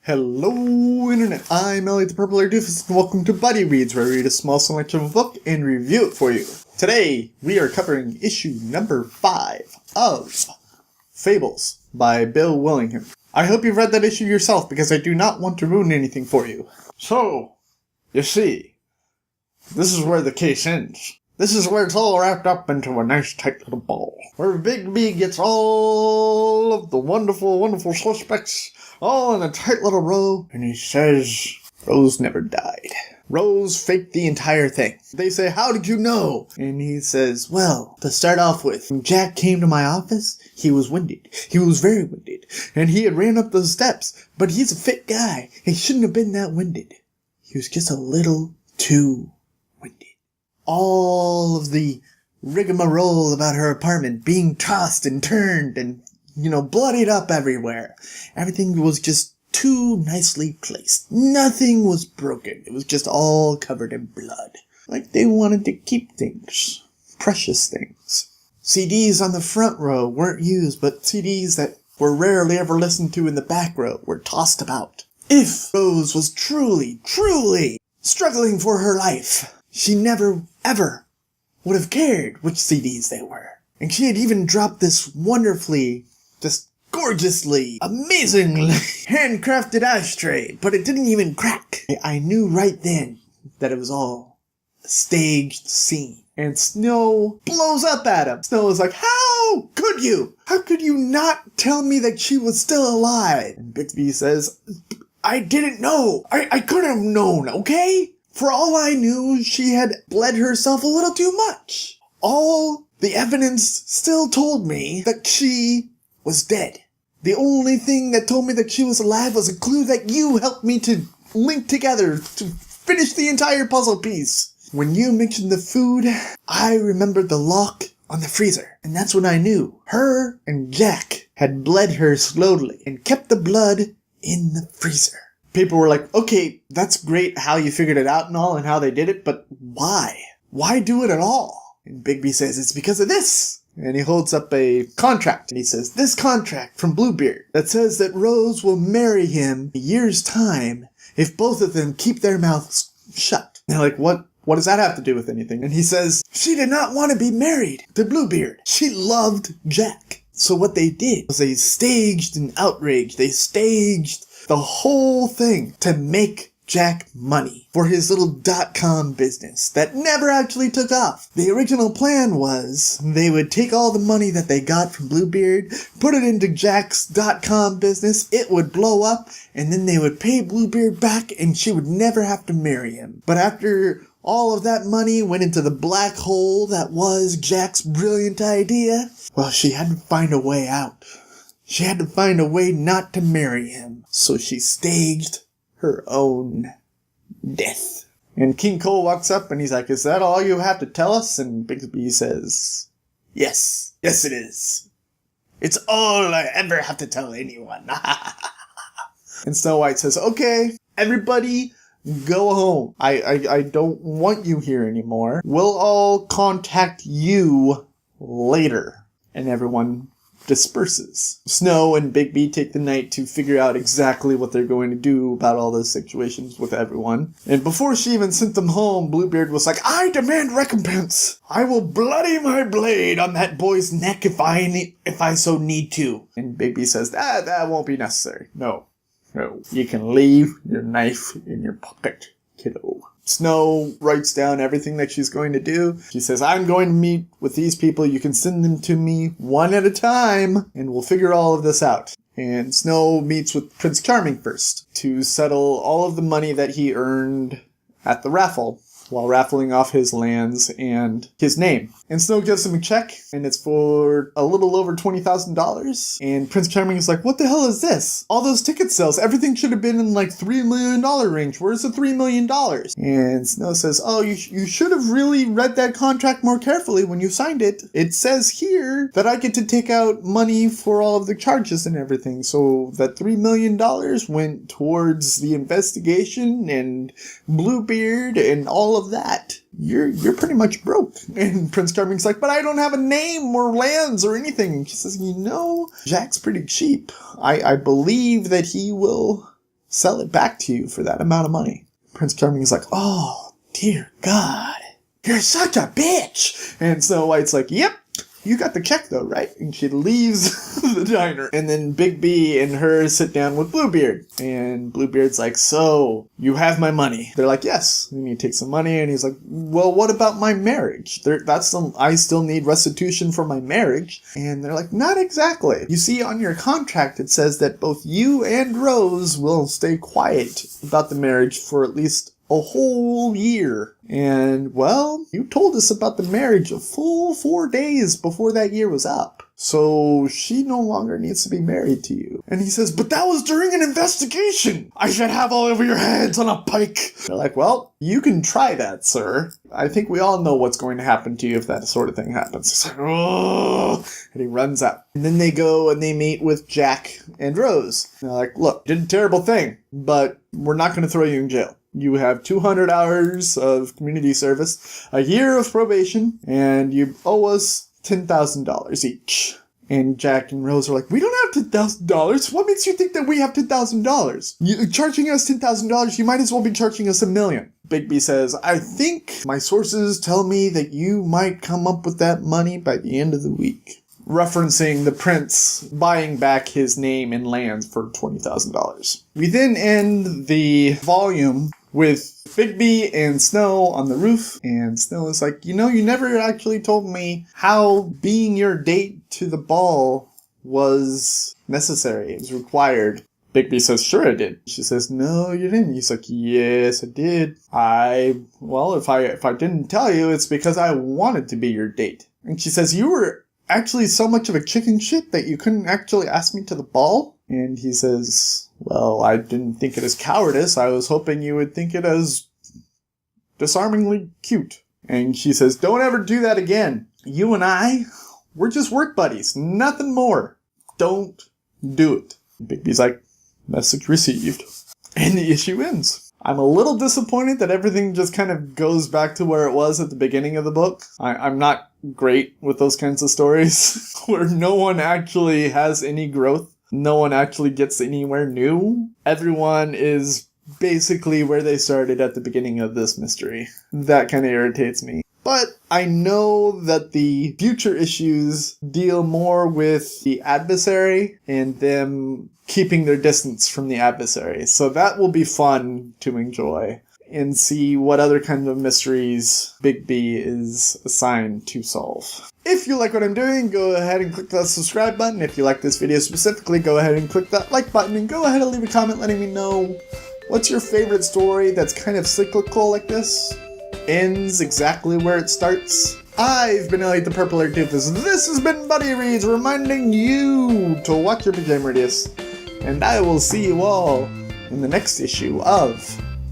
Hello Internet, I'm Elliot the Purple Hair Doofus and welcome to Buddy Reads, where I read a small selection of a book and review it for you. Today, we are covering issue number 5 of Fables by Bill Willingham. I hope you've read that issue yourself because I do not want to ruin anything for you. So, you see, this is where the case ends. This is where it's all wrapped up into a nice tight little ball, where Big B gets all of the wonderful, wonderful suspects all in a tight little row, and he says, Rose never died. Rose faked the entire thing. They say, how did you know? And he says, well, to start off with, when Jack came to my office, he was winded. He was very winded. And he had ran up those steps, but he's a fit guy. He shouldn't have been that winded. He was just a little too winded. All of the rigmarole about her apartment being tossed and turned and, bloodied up everywhere. Everything was just too nicely placed. Nothing was broken. It was just all covered in blood. Like they wanted to keep things. Precious things. CDs on the front row weren't used, but CDs that were rarely ever listened to in the back row were tossed about. If Rose was truly, truly struggling for her life, she never, ever would have cared which CDs they were. And she had even dropped this wonderfully, just gorgeously, amazingly handcrafted ashtray, but it didn't even crack. I knew right then that it was all a staged scene. And Snow blows up at him. Snow is like, how could you? How could you not tell me that she was still alive? And Bixby says, I didn't know. I couldn't have known, okay? For all I knew, she had bled herself a little too much. All the evidence still told me that she was dead. The only thing that told me that she was alive was a clue that you helped me to link together to finish the entire puzzle piece. When you mentioned the food, I remembered the lock on the freezer. And that's when I knew her and Jack had bled her slowly and kept the blood in the freezer. People were like, okay, that's great how you figured it out and all and how they did it, but why? Why do it at all? And Bigby says, it's because of this. And he holds up a contract. And he says, this contract from Bluebeard that says that Rose will marry him in a year's time if both of them keep their mouths shut. And they're like, what does that have to do with anything? And he says, she did not want to be married to Bluebeard. She loved Jack. So what they did was they staged an outrage. They staged the whole thing to make Jack money for his little .com business that never actually took off. The original plan was they would take all the money that they got from Bluebeard, put it into Jack's .com business, it would blow up, and then they would pay Bluebeard back and she would never have to marry him. But after all of that money went into the black hole that was Jack's brilliant idea, well, she had to find a way out. She had to find a way not to marry him, so she staged her own death. And King Cole walks up and he's like, is that all you have to tell us? And Bixby says, yes it is. It's all I ever have to tell anyone. And Snow White says, okay, everybody go home. I don't want you here anymore. We'll all contact you later. And everyone disperses. Snow and Bigby take the night to figure out exactly what they're going to do about all those situations with everyone. And before she even sent them home, Bluebeard was like, I demand recompense! I will bloody my blade on that boy's neck if I so need to. And Bigby says, that won't be necessary. No. You can leave your knife in your pocket, kiddo. Snow writes down everything that she's going to do. She says, I'm going to meet with these people. You can send them to me one at a time, and we'll figure all of this out. And Snow meets with Prince Charming first to settle all of the money that he earned at the raffle while raffling off his lands and his name. And Snow gives him a check, and it's for a little over $20,000. And Prince Charming is like, what the hell is this? All those ticket sales, everything should have been in like $3 million range. Where's the $3 million? And Snow says, oh, you should have really read that contract more carefully when you signed it. It says here that I get to take out money for all of the charges and everything. So that $3 million went towards the investigation and Bluebeard and all of that. You're pretty much broke. And Prince Charming's like, but I don't have a name or lands or anything. She says, Jack's pretty cheap. I believe that he will sell it back to you for that amount of money. Prince Charming is like, oh, dear God, you're such a bitch. And Snow White's like, yep. You got the check though, right? And she leaves the diner. And then Big B and her sit down with Bluebeard. And Bluebeard's like, so, you have my money. They're like, yes. And he takes some money and he's like, well, what about my marriage? I still need restitution for my marriage. And they're like, not exactly. You see, on your contract it says that both you and Rose will stay quiet about the marriage for at least a whole year. And, well, you told us about the marriage a full 4 days before that year was up. So she no longer needs to be married to you. And he says, but that was during an investigation. I should have all over your heads on a pike. They're like, well, you can try that, sir. I think we all know what's going to happen to you if that sort of thing happens. He's like, oh, and he runs out. And then they go and they meet with Jack and Rose. And they're like, look, did a terrible thing, but we're not going to throw you in jail. You have 200 hours of community service, a year of probation, and you owe us $10,000 each. And Jack and Rose are like, we don't have $10,000. What makes you think that we have $10,000? You're charging us $10,000. You might as well be charging us $1 million. Bigby says, I think my sources tell me that you might come up with that money by the end of the week. Referencing the prince buying back his name and lands for $20,000. We then end the volume with Bigby and Snow on the roof, and Snow is like, you know, you never actually told me how being your date to the ball was necessary. It was required. Bigby says, sure I did. She says, no, you didn't. He's like, yes, I did. If I didn't tell you, it's because I wanted to be your date. And she says, you were actually so much of a chicken shit that you couldn't actually ask me to the ball? And he says, well, I didn't think it as cowardice. I was hoping you would think it as disarmingly cute. And she says, don't ever do that again. You and I, we're just work buddies. Nothing more. Don't do it. Bigby's like, message received. And the issue ends. I'm a little disappointed that everything just kind of goes back to where it was at the beginning of the book. I'm not great with those kinds of stories where no one actually has any growth. No one actually gets anywhere new. Everyone is basically where they started at the beginning of this mystery. That kind of irritates me. But I know that the future issues deal more with the adversary and them keeping their distance from the adversary. So that will be fun to enjoy and see what other kinds of mysteries Bigby is assigned to solve. If you like what I'm doing, go ahead and click that subscribe button. If you like this video specifically, go ahead and click that like button and go ahead and leave a comment letting me know what's your favorite story that's kind of cyclical like this, ends exactly where it starts. I've been Elliot the Purple Hair Doofus. This has been Buddy Reads, reminding you to watch your pajama radius. And I will see you all in the next issue of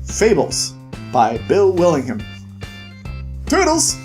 Fables by Bill Willingham. Toodles!